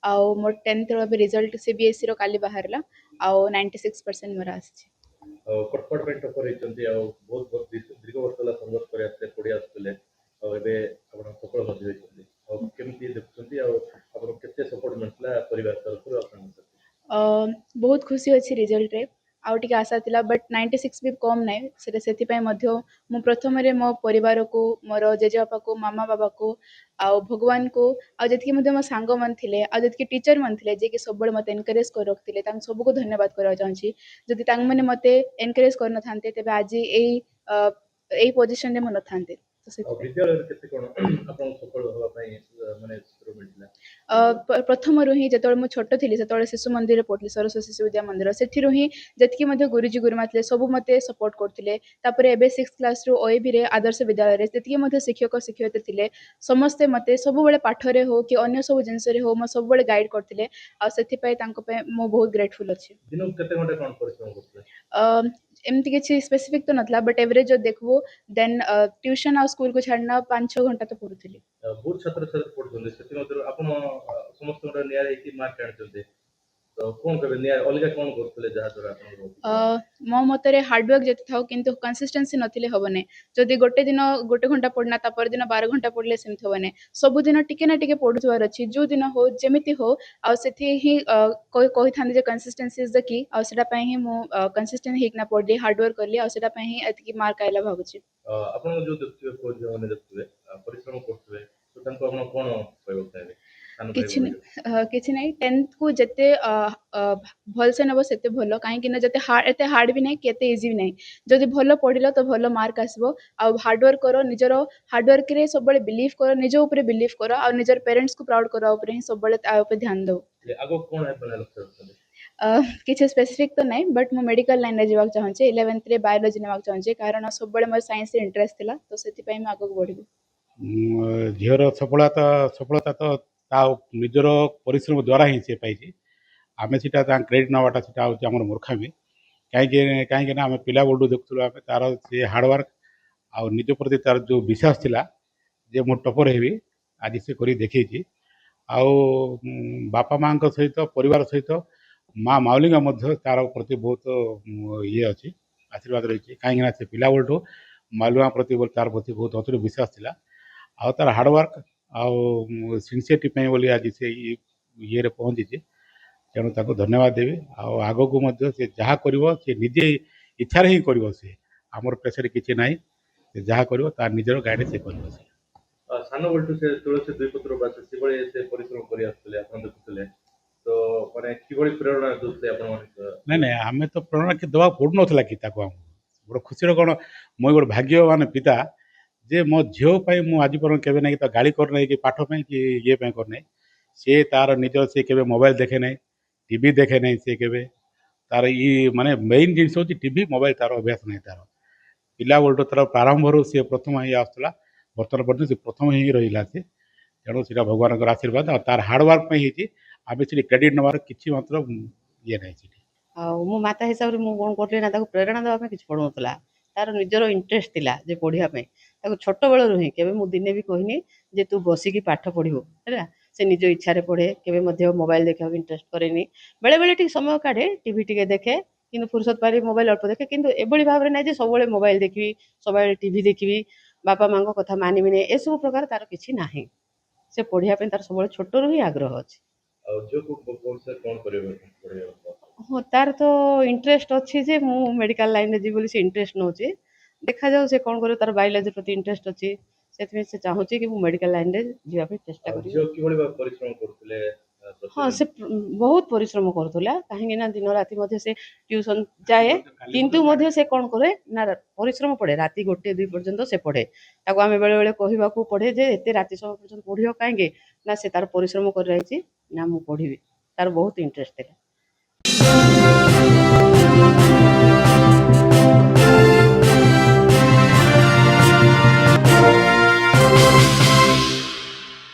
आउ मोर 10th रो result CBSE रो काली बाहरला आउ 96% मोर आछि। कटकट पे टपर होइचंती बहुत बहुत दीर्घ वर्ष ला संघर्ष करे आते पड़ी आसले एबे आपण सफल मध्य होइचंती केमती देखुचंती आपण केते सपोर्ट मिलला परिवार तरफ आपण बहुत खुशी अच्छी रिजल्ट रे आउ टिके आशा थिला बट 96 भी कम नाइ सेति पय मध्य मु प्रथम रे मो परिवार को मोर जेजे बापा को मामा बाबा को आउ भगवान को आ जति मध्य मो सांग मन थिले आ जति टीचर मन थिले जे कि सब बळे मते एनकरेज कर रखथिले तां सब को धन्यवाद करवा चाहूची जदि तां माने मते एनकरेज कर न थांते तबे आज एई पोजीशन रे म न थांते तो से विद्यालय केते कोन आपण सफल होवा पई माने सूत्र मिलला प्रथम रु ही जतोळे मु छोट थिली सेतोळे शिशु मंदिर पढली सरस्वती शिशु विद्या मंदिर सेठिरु ही जतकी मध्य गुरुजी गुरुमा थिले सब मते सपोर्ट करथिले तापरे एबे 6th क्लास रु ओएबी रे आदर्श विद्यालय रे सेतकी मध्य शिक्षक शिक्षयित्री थिले समस्ते मते सब बेले पाठ रे हो कि अन्य सब जिंस रे हो म सब बेले गाइड करथिले आ सेथि पय तांको पय मो बहुत ग्रेटफुल अछि। दिनो केते घंटा कोन परिश्रम करथिले एमती किसी स्पेसिफिक तो नथला बट एवरेज जो देखबो देन ट्यूशन और स्कूल को छाड़ना 5-6 घंटा तो पढुथिली। बहुत छात्र छात्री पढुछन सेति मतलब आपण समस्त नियर एकी मार्क काढचते तो कोन करे नियर अलगा कोन करथले जहा द्वारा आपण मो मतरे हार्ड वर्क जति थाउ किंतु कंसिस्टेंसी नथिले होबने जदि गोटे दिन गोटे घंटा पढना ता पर दिन 12 घंटा पढले सेमथ होबने सब दिन टिके ना टिके पढुथवार अछि जो दिन हो जेमिति हो आ सेथि ही कोइ थाने जे कंसिस्टेंसी इज द की आ सेटा पय ही मो कंसिस्टेंट हिक ना पढली हार्ड वर्क करली आ सेटा पय ही एतकी मार्क आइला भाबुची। आपण जो देखथिबे कोच माने देखथिबे परिश्रम करथिबे तो तांको आपण कोन कहबो चाहे किछि नहीं 10th को जते भल से नबो सेते भलो काहे कि न जते हार्ड भी नहीं केते इजी भी नहीं जदि भलो पढिलो तो भलो मार्क आसबो आ हार्ड वर्क करो निजरो हार्ड वर्क रे सब बळे बिलीव करो निजो ऊपर बिलीव करो आ निजर पेरेंट्स को प्राउड करो ऊपर ही सब बळे आ ऊपर ध्यान दो आगो कोन है बना लक्ष्य रखथले किछि स्पेसिफिक तो नहीं बट मो मेडिकल लाइन रे जीवाक चाहूचे 11th रे बायोलॉजी नेवाक चाहूचे कारण सब बळे मो साइंस रे इंटरेस्ट थिला तो सेति पय म आगो बढ़िबो। झीर सफलता तो ता निजर परिश्रम द्वारा ही से पाई आम सीटा क्रेडिट नवाटा सीटा हूँ आम मूर्खामी कहीं आम पिला बड़ू देखुलु आम तार से हार्डवर्क आ निज प्रति तार जो विश्वास थिला जे मो टपर हेबी आज से करी देखी बापा माँ सहित परिवार सहित माँ माउली तार प्रति बहुत ये अच्छी आशीर्वाद रही कहीं से पिला बड़ू मालुआ प्रति तार प्रति बहुत अतुट विश्वास थिला आ तार हार्डवर्क आउ सिनसीयरिटी बोली आज से ये पहुँची तेणु ताको धन्यवाद देवी आग को से जहाँ कर निजे इच्छा ही कर से आमर प्रेसर किसी ना जहाँ कर तार निजर गाइड से कर सान बल्टू से तुलसी दुई पत्र बास से से परिश्रम करि आसले आपण देखुतले तो माने किबळी प्रेरणा दोते आपण माने नहीं आमे तो प्रेरणा के दवा पड़ नथला कि ताको हम बड़ खुशी कोन मो गोटे भाग्यवान पिता जे मो झील मु आज पर केवे नहीं तो गाड़ी करना कि पाठ में कि ये करना सी तार निजर से केवे मोबाइल देखे नहीं टीवी देखे नहीं सी केवे तार ये माने मेन जिन हूँ टीवी मोबाइल तार अभ्यास नहीं तार पिला बड़ तार प्रारंभ सी प्रथम ही आसला बर्तमान पर्यटन से प्रथम ही रहा सी तेणु से भगवान आशीर्वाद और तार हार्डवर्क ही आम से क्रेडिट नवार कि मात्र ये ना मो माता हिसाब से मुझे कौन करी ना प्रेरणा देवाई किसी पढ़ुला तार निजर इंटरेस्ट थिला जे पढ़ापी छोट बेलू ही केवे मु दिने भी कहनी जे तू बसिकी पाठ पढ़ू है से निज इच्छा पढ़े केवे मोबाइल देखा इंटरेस्ट करेनि बेले बेले ठीक समय काढ़े टीवी टी देखे कि फुर्सत पारी मोबाइल अल्प देखे कि एभली भाव में ना सब मोबाइल देखी सब टीवी देखी बापा माँ कथा मानवी नहीं ए सब प्रकार तार किसी ना से पढ़ापी तार सब छोट रू ही आग्रह अच्छे हाँ तार तो इंटरेस्ट अच्छी जे मु मेडिकल लाइन में जी से इंटरेस्ट नौ देखा जाऊ से कौन करे तार बायोलॉजी प्रति इंटरेस्ट अच्छी से चाहूँ कि मेडिकल लाइन में जावाई चेष्टा करी हाँ से बहुत परिश्रम करूला कहीं दिन राति मध्य से ट्यूशन जाए किंतु मध्य से कौन करे ना परिश्रम पड़े राति 1-2 पर्यंत से पढ़े ताको आम बेले बेले कहवाक पड़े जे एते राति समय पर्यंत पढ़ियो कहीं ना से तार परिश्रम कर रही ना मु पढ़ी तार बहुत इंटरेस्ट है।